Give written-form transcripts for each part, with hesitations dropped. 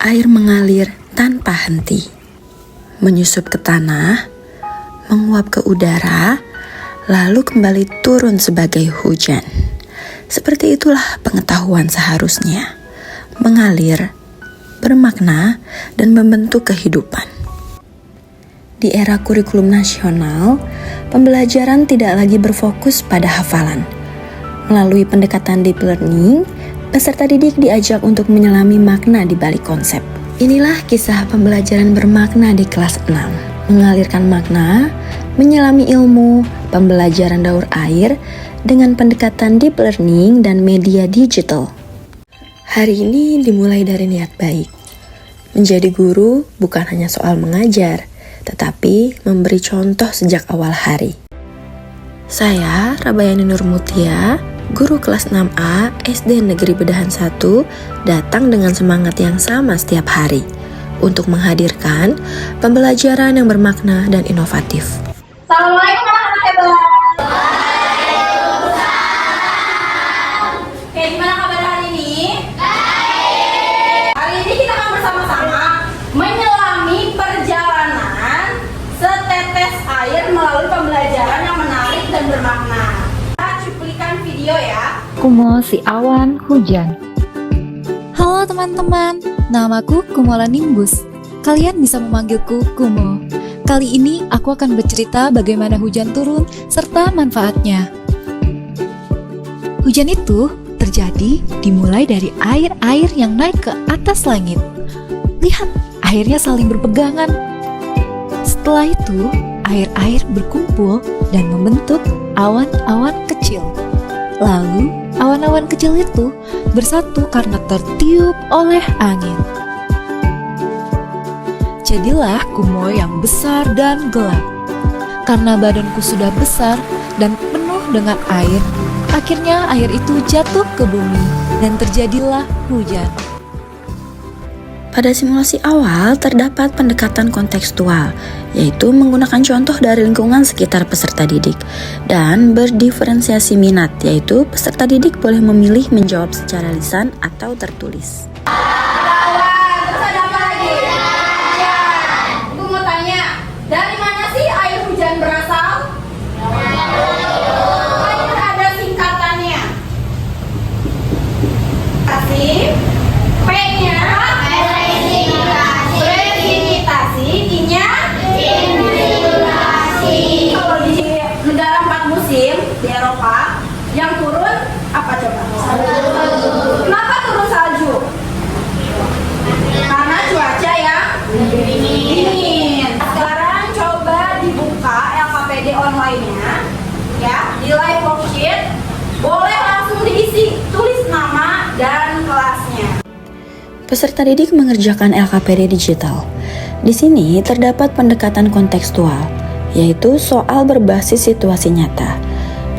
air mengalir tanpa henti, menyusup ke tanah, menguap ke udara, lalu kembali turun sebagai hujan. Seperti itulah pengetahuan seharusnya, mengalir, bermakna, dan membentuk kehidupan. Di era kurikulum nasional, pembelajaran tidak lagi berfokus pada hafalan. Melalui pendekatan deep learning, peserta didik diajak untuk menyelami makna di balik konsep. Inilah kisah pembelajaran bermakna di kelas 6. Mengalirkan makna, menyelami ilmu, pembelajaran daur air dengan pendekatan deep learning dan media digital. Hari ini dimulai dari niat baik. Menjadi guru bukan hanya soal mengajar, tetapi memberi contoh sejak awal hari. Saya, Rabayani Nurmutia, guru kelas 6A SD Negeri Bedahan 1, datang dengan semangat yang sama setiap hari untuk menghadirkan pembelajaran yang bermakna dan inovatif. Assalamualaikum anak-anak hebat. Oke, gimana kabar hari ini? Baik. Hari ini kita akan bersama-sama menyelami perjalanan setetes air melalui pembelajaran yang menarik dan bermakna. Cuplikan video ya. Kumo si awan hujan. Halo teman-teman, namaku Kumola Nimbus. Kalian bisa memanggilku Kumo. Kali ini aku akan bercerita bagaimana hujan turun serta manfaatnya. Hujan itu terjadi dimulai dari air-air yang naik ke atas langit. Lihat, airnya saling berpegangan. Setelah itu, air-air berkumpul dan membentuk awan-awan kecil. Lalu, awan-awan kecil itu bersatu karena tertiup oleh angin. Jadilah Kumo yang besar dan gelap. Karena badanku sudah besar dan penuh dengan air, akhirnya air itu jatuh ke bumi dan terjadilah hujan. Pada simulasi awal terdapat pendekatan kontekstual, yaitu menggunakan contoh dari lingkungan sekitar peserta didik, dan berdiferensiasi minat, yaitu peserta didik boleh memilih menjawab secara lisan atau tertulis. Terus ada apa lagi? Hujan. Ibu mau tanya, dari mana sih air hujan berasal? Kan ada singkatannya. Kasih. P-nya presipitasi, I-nya kalau di negara 4 musim di Eropa yang turun apa coba? Kenapa turun salju? Karena cuaca yang dingin. Sekarang coba dibuka LKPD online-nya ya, di live worksheet. Boleh langsung diisi, tulis nama dan kelasnya. Peserta didik mengerjakan LKPD digital. Di sini terdapat pendekatan kontekstual, yaitu soal berbasis situasi nyata.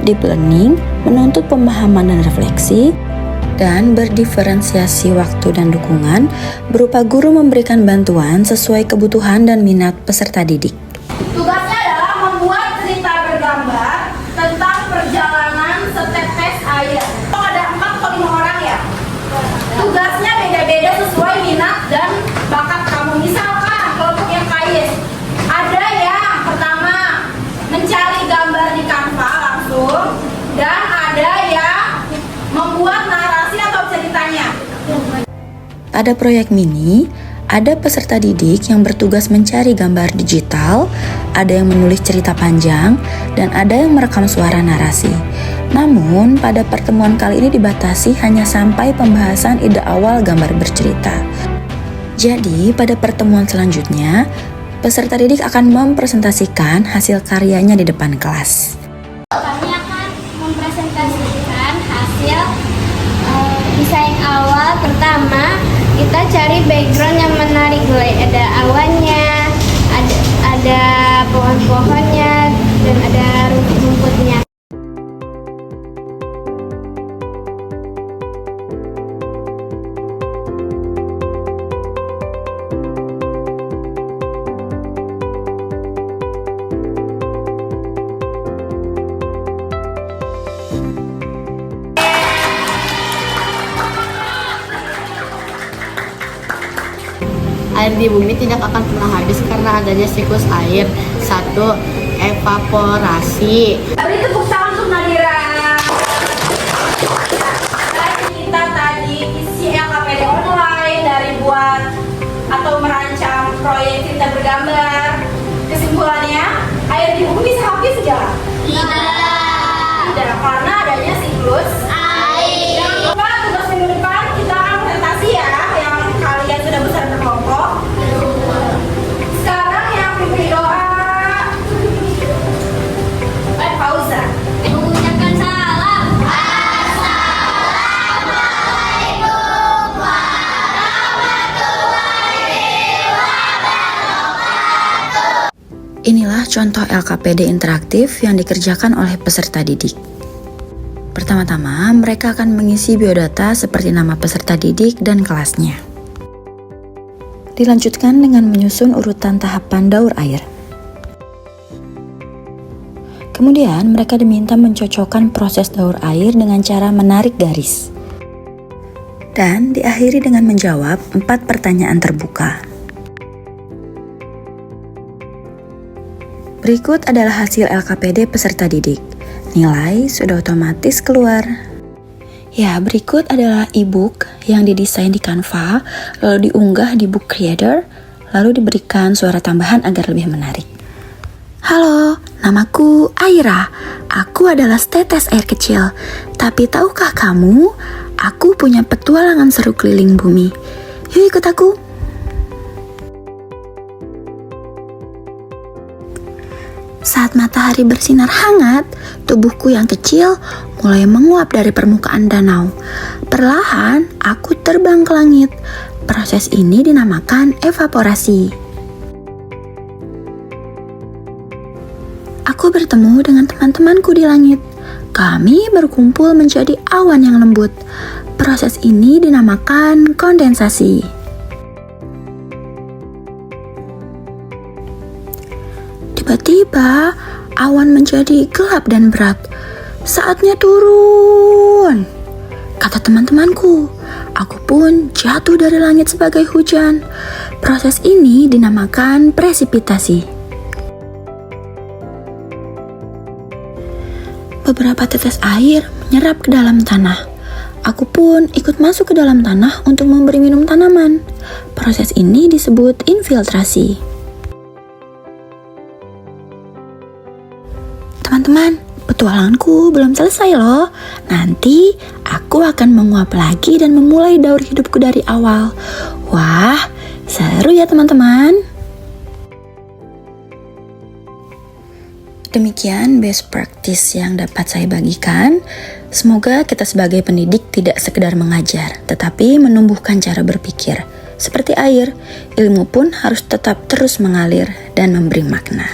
Deep learning menuntut pemahaman dan refleksi, dan berdiferensiasi waktu dan dukungan berupa guru memberikan bantuan sesuai kebutuhan dan minat peserta didik. Tugasnya adalah membuat cerita bergambar tentang perjalanan setetes air. Oh, ada 4 atau 5 orang ya? Tugasnya beda-beda sesuai minat dan bakat kamu. Misalkan kelompok yang KAIS, ada yang pertama mencari gambar di Canva langsung, dan ada yang membuat narasi atau ceritanya. Pada proyek mini, ada peserta didik yang bertugas mencari gambar digital, ada yang menulis cerita panjang, dan ada yang merekam suara narasi. Namun, pada pertemuan kali ini dibatasi hanya sampai pembahasan ide awal gambar bercerita. Jadi, pada pertemuan selanjutnya, peserta didik akan mempresentasikan hasil karyanya di depan kelas. Kami akan mempresentasikan hasil desain awal. Pertama, kita cari background yang menarik, mulai ada awannya, ada pohon-pohonnya, dan ada rumput-rumputnya. Air di bumi tidak akan pernah habis karena adanya siklus air. 1. Evaporasi. Beri tepuk tangan untuk Nadira. Dari kita tadi isi LKPD online dari buat atau merancang proyek cerita bergambar. Kesimpulannya, air di bumi bisa habis nggak? Tidak, karena adanya siklus air. Jangan lupa tugas minggu depan kita akan presentasi ya, yang kalian sudah besar berkelompok. Sekarang yang memberi doa. Pausa. Mengucapkan salam. Inilah contoh LKPD interaktif yang dikerjakan oleh peserta didik. Pertama-tama, mereka akan mengisi biodata seperti nama peserta didik dan kelasnya. Dilanjutkan dengan menyusun urutan tahapan daur air. Kemudian, mereka diminta mencocokkan proses daur air dengan cara menarik garis. Dan diakhiri dengan menjawab 4 pertanyaan terbuka. Berikut adalah hasil LKPD peserta didik. Nilai sudah otomatis keluar. Ya, berikut adalah e-book yang didesain di Canva, lalu diunggah di Book Creator, lalu diberikan suara tambahan agar lebih menarik. Halo, namaku Aira. Aku adalah setetes air kecil. Tapi tahukah kamu, aku punya petualangan seru keliling bumi. Yuk ikut aku. Saat matahari bersinar hangat, tubuhku yang kecil mulai menguap dari permukaan danau. Perlahan, aku terbang ke langit. Proses ini dinamakan evaporasi. Aku bertemu dengan teman-temanku di langit. Kami berkumpul menjadi awan yang lembut. Proses ini dinamakan kondensasi. Tiba-tiba, awan menjadi gelap dan berat. Saatnya turun, kata teman-temanku. Aku pun jatuh dari langit sebagai hujan. Proses ini dinamakan presipitasi. Beberapa tetes air menyerap ke dalam tanah. Aku pun ikut masuk ke dalam tanah untuk memberi minum tanaman. Proses ini disebut infiltrasi. Teman-teman, petualanganku belum selesai loh. Nanti aku akan menguap lagi dan memulai daur hidupku dari awal. Wah, seru ya teman-teman. Demikian best practice yang dapat saya bagikan. Semoga kita sebagai pendidik tidak sekedar mengajar, tetapi menumbuhkan cara berpikir. Seperti air, ilmu pun harus tetap terus mengalir dan memberi makna.